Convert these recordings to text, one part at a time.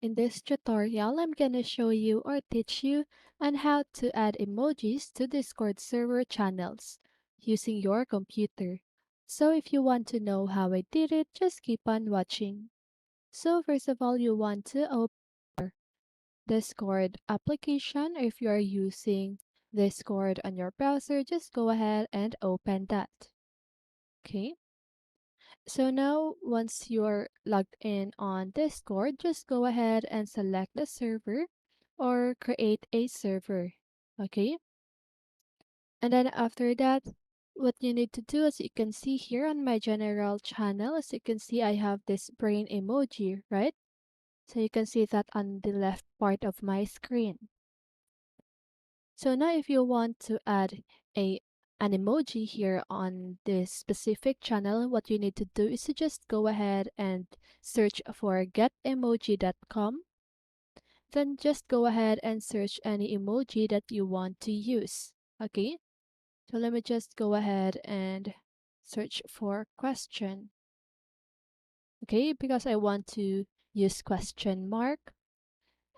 In this tutorial, I'm gonna show you or teach you on how to add emojis to Discord server channels using your computer. So if you want to know how I did it, just keep on watching. So first of all, you want to open Discord application. If you are using Discord on your browser, just go ahead and open that. Okay. So now, once you're logged in on Discord, just go ahead and select the server or create a server. Okay. And then after that, what you need to do, as you can see here on my general channel, as you can see, I have this brain emoji, right? So you can see that on the left part of my screen. So now if you want to add a an emoji here on this specific channel, what you need to do is to just go ahead and search for getemoji.com. Then just go ahead and search any emoji that you want to use. Okay, so let me just go ahead and search for question. Okay, because I want to use question mark.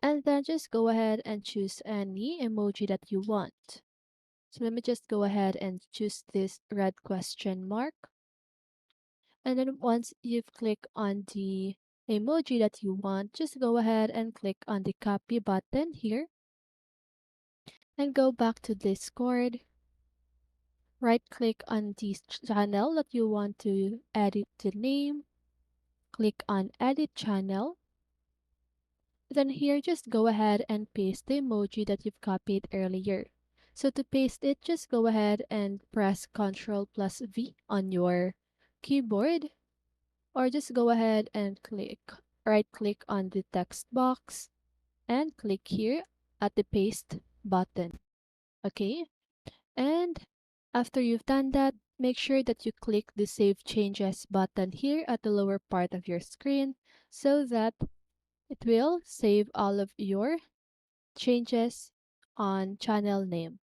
And then just go ahead and choose any emoji that you want. So let me just go ahead and choose this red question mark. And then once you've clicked on the emoji that you want, just go ahead and click on the copy button here and go back to Discord. Right click on the channel that you want to edit the name. Click on edit channel. Then here, just go ahead and paste the emoji that you've copied earlier. So to paste it, just go ahead and press Ctrl plus V on your keyboard, or just go ahead and right click on the text box and click here at the paste button. Okay, and after you've done that, make sure that you click the Save Changes button here at the lower part of your screen so that it will save all of your changes on channel name.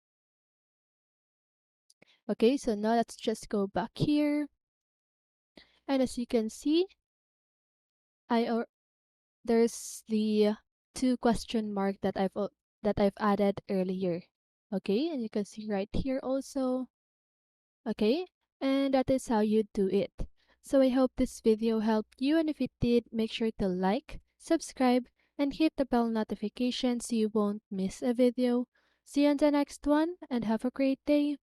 Okay, so now let's just go back here. And as you can see, there's the two question mark that I've added earlier. Okay, and you can see right here also. Okay, and that is how you do it. So I hope this video helped you, and if it did, make sure to like, subscribe, and hit the bell notification so you won't miss a video. See you on the next one, and have a great day.